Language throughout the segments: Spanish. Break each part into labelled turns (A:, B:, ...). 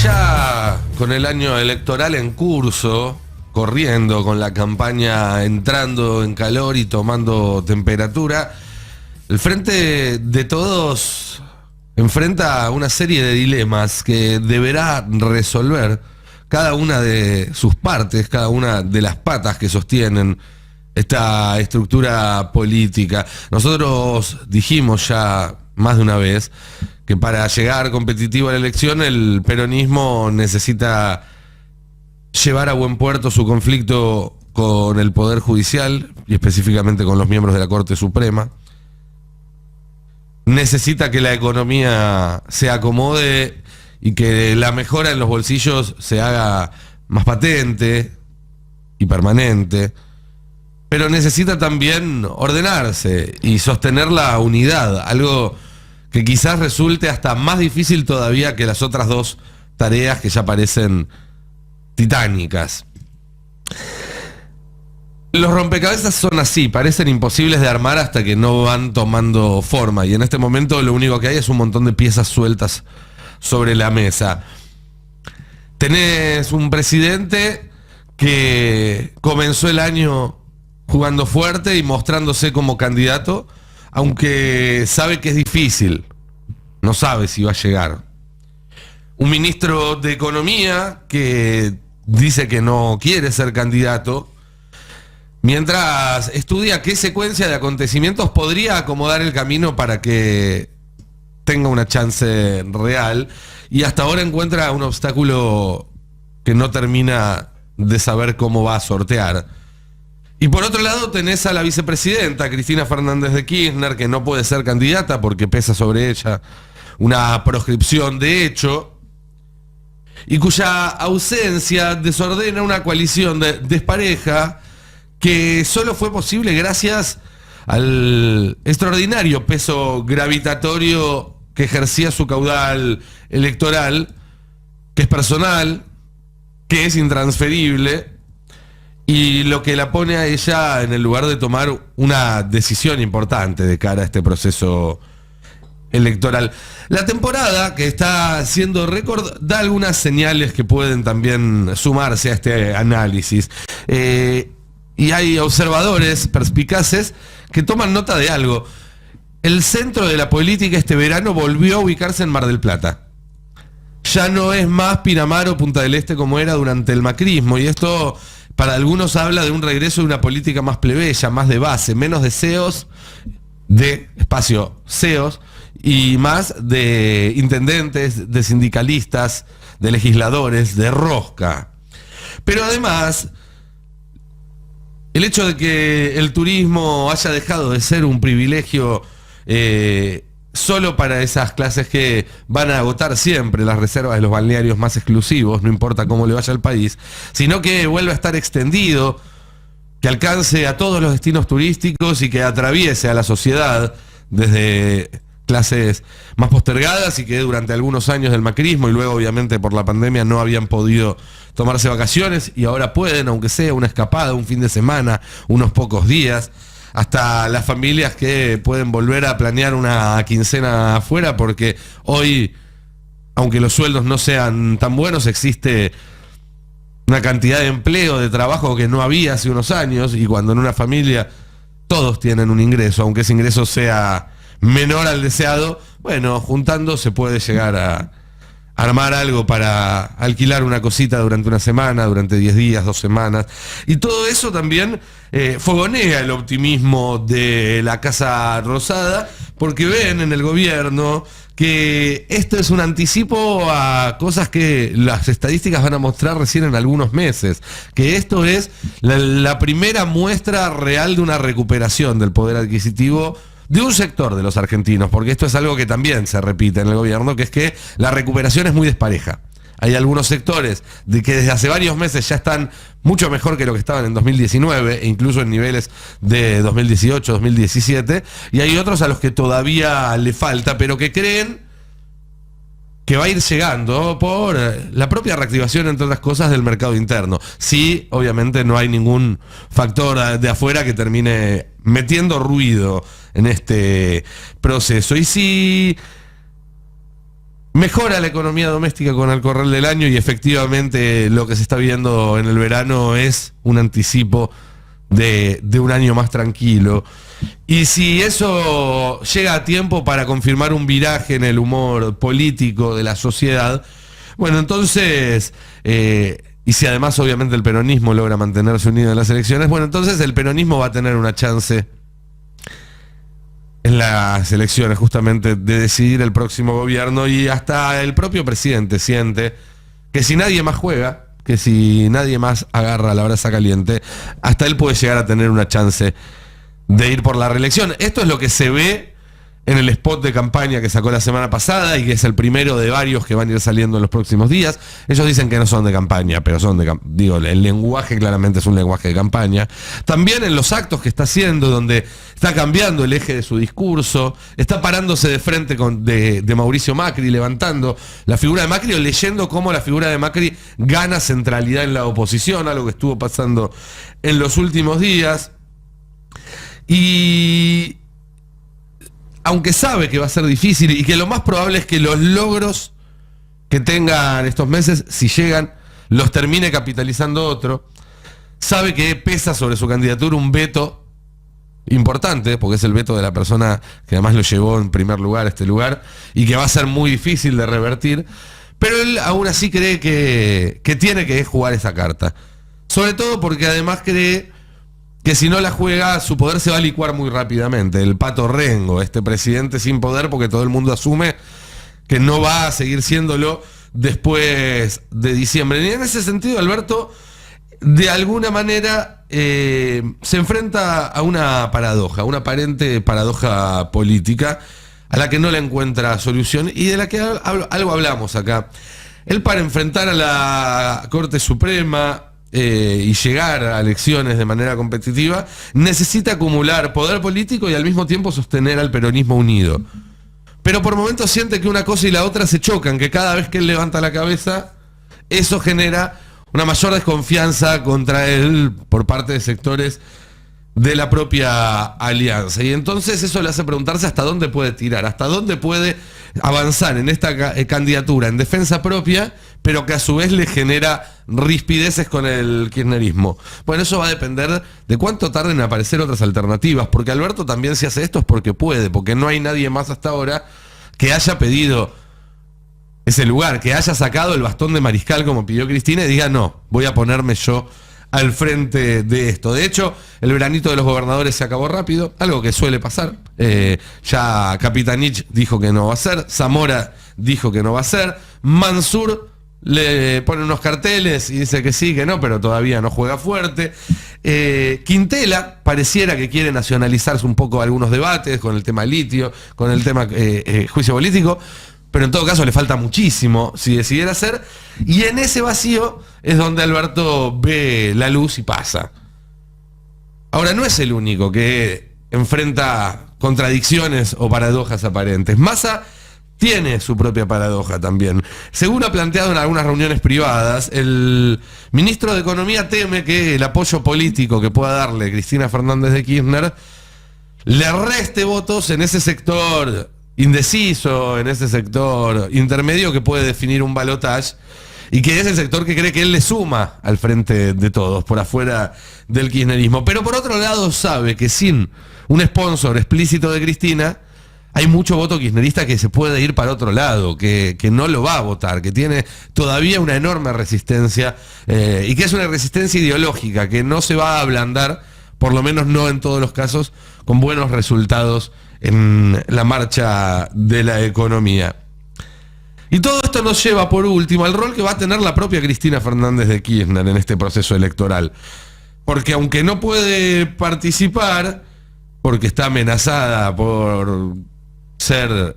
A: ya con el año electoral en curso, corriendo, con la campaña entrando en calor y tomando temperatura, el Frente de Todos enfrenta una serie de dilemas que deberá resolver cada una de sus partes, cada una de las patas que sostienen esta estructura política. Nosotros dijimos ya más de una vez que para llegar competitivo a la elección el peronismo necesita llevar a buen puerto su conflicto con el Poder Judicial y específicamente con los miembros de la Corte Suprema. Necesita que la economía se acomode y que la mejora en los bolsillos se haga más patente y permanente. Pero necesita también ordenarse y sostener la unidad, algo que quizás resulte hasta más difícil todavía que las otras dos tareas que ya parecen titánicas. Los rompecabezas son así, parecen imposibles de armar hasta que no van tomando forma, y en este momento lo único que hay es un montón de piezas sueltas sobre la mesa. Tenés un presidente que comenzó el año jugando fuerte y mostrándose como candidato, aunque sabe que es difícil, no sabe si va a llegar. Un ministro de Economía que dice que no quiere ser candidato, mientras estudia qué secuencia de acontecimientos podría acomodar el camino para que tenga una chance real, y hasta ahora encuentra un obstáculo que no termina de saber cómo va a sortear. Y por otro lado tenés a la vicepresidenta Cristina Fernández de Kirchner, que no puede ser candidata porque pesa sobre ella una proscripción de hecho, y cuya ausencia desordena una coalición despareja que solo fue posible gracias al extraordinario peso gravitatorio que ejercía su caudal electoral, que es personal, que es intransferible, y lo que la pone a ella en el lugar de tomar una decisión importante de cara a este proceso electoral. La temporada, que está haciendo récord, da algunas señales que pueden también sumarse a este análisis. Y hay observadores perspicaces que toman nota de algo. El centro de la política este verano volvió a ubicarse en Mar del Plata. Ya no es más Pinamar o Punta del Este como era durante el macrismo, y esto para algunos habla de un regreso de una política más plebeya, más de base, menos de CEOs, de espacio CEOs, y más de intendentes, de sindicalistas, de legisladores, de rosca. Pero además, el hecho de que el turismo haya dejado de ser un privilegio solo para esas clases que van a agotar siempre las reservas de los balnearios más exclusivos, no importa cómo le vaya al país, sino que vuelva a estar extendido, que alcance a todos los destinos turísticos y que atraviese a la sociedad desde clases más postergadas y que durante algunos años del macrismo y luego obviamente por la pandemia no habían podido tomarse vacaciones y ahora pueden, aunque sea una escapada, un fin de semana, unos pocos días, hasta las familias que pueden volver a planear una quincena afuera, porque hoy, aunque los sueldos no sean tan buenos, existe una cantidad de empleo, de trabajo que no había hace unos años, y cuando en una familia todos tienen un ingreso, aunque ese ingreso sea menor al deseado, bueno, juntando se puede llegar a armar algo para alquilar una cosita durante una semana, durante 10 días, 2 semanas. Y todo eso también fogonea el optimismo de la Casa Rosada, porque ven en el gobierno que esto es un anticipo a cosas que las estadísticas van a mostrar recién en algunos meses, que esto es la primera muestra real de una recuperación del poder adquisitivo de un sector de los argentinos, porque esto es algo que también se repite en el gobierno, que es que la recuperación es muy despareja. Hay algunos sectores que desde hace varios meses ya están mucho mejor que lo que estaban en 2019, e incluso en niveles de 2018, 2017, y hay otros a los que todavía le falta, pero que creen que va a ir llegando por la propia reactivación, entre otras cosas, del mercado interno. Sí, obviamente no hay ningún factor de afuera que termine metiendo ruido en este proceso. Y si Mejora la economía doméstica con el correr del año y efectivamente lo que se está viendo en el verano es un anticipo de un año más tranquilo. Y si eso llega a tiempo para confirmar un viraje en el humor político de la sociedad, bueno, entonces, y si además obviamente el peronismo logra mantenerse unido en las elecciones, bueno, entonces el peronismo va a tener una chance en las elecciones justamente de decidir el próximo gobierno, y hasta el propio presidente siente que si nadie más juega, que si nadie más agarra la brasa caliente, hasta él puede llegar a tener una chance de ir por la reelección. Esto es lo que se ve en el spot de campaña que sacó la semana pasada y que es el primero de varios que van a ir saliendo en los próximos días. Ellos dicen que no son de campaña, pero son digo, el lenguaje claramente es un lenguaje de campaña. También en los actos que está haciendo, donde está cambiando el eje de su discurso, está parándose de frente de Mauricio Macri, levantando la figura de Macri o leyendo cómo la figura de Macri gana centralidad en la oposición, algo que estuvo pasando en los últimos días. Y aunque sabe que va a ser difícil y que lo más probable es que los logros que tengan estos meses, si llegan, los termine capitalizando otro, sabe que pesa sobre su candidatura un veto importante, porque es el veto de la persona que además lo llevó en primer lugar a este lugar, y que va a ser muy difícil de revertir, pero él aún así cree que tiene que jugar esa carta. Sobre todo porque además cree que si no la juega, su poder se va a licuar muy rápidamente. El Pato Rengo, este presidente sin poder, porque todo el mundo asume que no va a seguir siéndolo después de diciembre. Y en ese sentido, Alberto, de alguna manera, se enfrenta a una paradoja, una aparente paradoja política, a la que no le encuentra solución y de la que algo hablamos acá. Él, para enfrentar a la Corte Suprema y llegar a elecciones de manera competitiva, necesita acumular poder político y al mismo tiempo sostener al peronismo unido. Pero por momentos siente que una cosa y la otra se chocan, que cada vez que él levanta la cabeza, eso genera una mayor desconfianza contra él por parte de sectores de la propia alianza. Y entonces eso le hace preguntarse hasta dónde puede tirar, hasta dónde puede avanzar en esta candidatura en defensa propia, pero que a su vez le genera rispideces con el kirchnerismo. Bueno, eso va a depender de cuánto tarden en aparecer otras alternativas, porque Alberto también, si hace esto es porque puede, porque no hay nadie más hasta ahora que haya pedido ese lugar, que haya sacado el bastón de mariscal como pidió Cristina y diga, no, voy a ponerme yo al frente de esto. De hecho, el veranito de los gobernadores se acabó rápido, algo que suele pasar. Ya Capitanich dijo que no va a ser, Zamora dijo que no va a ser, Mansur le pone unos carteles y dice que sí, que no, pero todavía no juega fuerte. Quintela pareciera que quiere nacionalizarse un poco algunos debates con el tema litio, con el tema juicio político, pero en todo caso le falta muchísimo si decidiera hacer, y en ese vacío es donde Alberto ve la luz y pasa. Ahora, no es el único que enfrenta contradicciones o paradojas aparentes. Massa tiene su propia paradoja también. Según ha planteado en algunas reuniones privadas, el ministro de Economía teme que el apoyo político que pueda darle Cristina Fernández de Kirchner le reste votos en ese sector indeciso, en ese sector intermedio que puede definir un balotaje, y que es el sector que cree que él le suma al frente de todos, por afuera del kirchnerismo. Pero por otro lado sabe que sin un sponsor explícito de Cristina, hay mucho voto kirchnerista que se puede ir para otro lado, que no lo va a votar, que tiene todavía una enorme resistencia, y que es una resistencia ideológica, que no se va a ablandar, por lo menos no en todos los casos, con buenos resultados en la marcha de la economía. Y todo esto nos lleva, por último, al rol que va a tener la propia Cristina Fernández de Kirchner en este proceso electoral. Porque aunque no puede participar, porque está amenazada por ser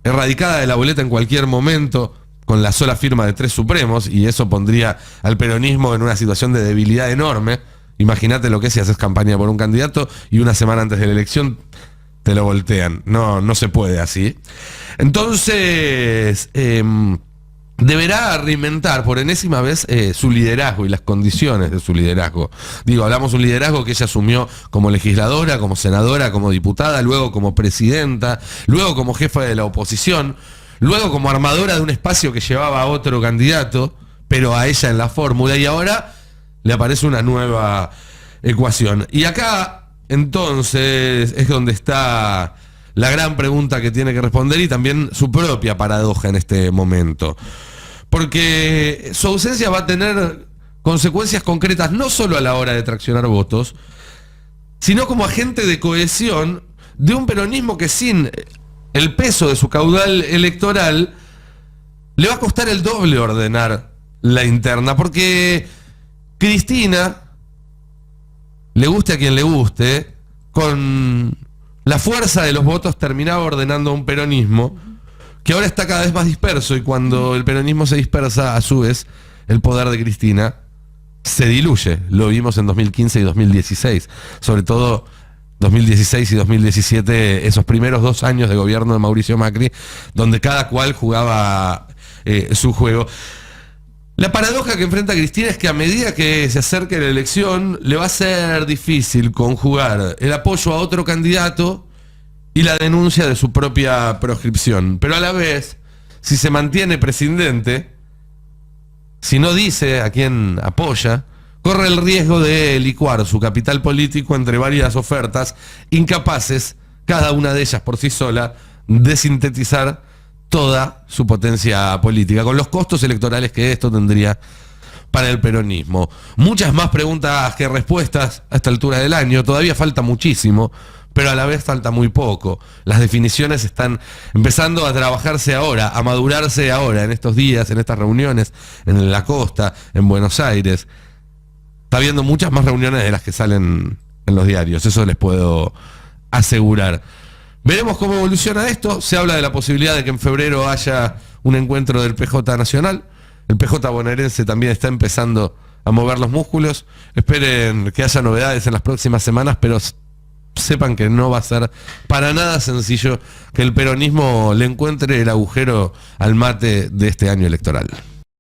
A: erradicada de la boleta en cualquier momento, con la sola firma de 3 supremos, y eso pondría al peronismo en una situación de debilidad enorme. Imagínate lo que es si haces campaña por un candidato y una semana antes de la elección te lo voltean. No se puede así. Entonces, deberá reinventar por enésima vez su liderazgo y las condiciones de su liderazgo. Digo, hablamos de un liderazgo que ella asumió como legisladora, como senadora, como diputada, luego como presidenta, luego como jefa de la oposición. luego como armadora de un espacio que llevaba a otro candidato, pero a ella en la fórmula, y ahora le aparece una nueva ecuación. Y acá, entonces, es donde está la gran pregunta que tiene que responder y también su propia paradoja en este momento. Porque su ausencia va a tener consecuencias concretas no solo a la hora de traccionar votos, sino como agente de cohesión de un peronismo que sin el peso de su caudal electoral le va a costar el doble ordenar la interna, porque Cristina, le guste a quien le guste, con la fuerza de los votos terminaba ordenando un peronismo que ahora está cada vez más disperso, y cuando el peronismo se dispersa, a su vez, el poder de Cristina se diluye. Lo vimos en 2015 y 2016, sobre todo 2016 y 2017, esos primeros 2 años de gobierno de Mauricio Macri, donde cada cual jugaba su juego. La paradoja que enfrenta Cristina es que a medida que se acerque la elección, le va a ser difícil conjugar el apoyo a otro candidato y la denuncia de su propia proscripción. Pero a la vez, si se mantiene presidente, si no dice a quién apoya, corre el riesgo de licuar su capital político entre varias ofertas, incapaces, cada una de ellas por sí sola, de sintetizar toda su potencia política, con los costos electorales que esto tendría para el peronismo. Muchas más preguntas que respuestas a esta altura del año. Todavía falta muchísimo, pero a la vez falta muy poco. Las definiciones están empezando a trabajarse ahora, a madurarse ahora, en estos días, en estas reuniones, en la costa, en Buenos Aires. Está habiendo muchas más reuniones de las que salen en los diarios, eso les puedo asegurar. Veremos cómo evoluciona esto. Se habla de la posibilidad de que en febrero haya un encuentro del PJ Nacional. El PJ bonaerense también está empezando a mover los músculos. Esperen que haya novedades en las próximas semanas, pero sepan que no va a ser para nada sencillo que el peronismo le encuentre el agujero al mate de este año electoral.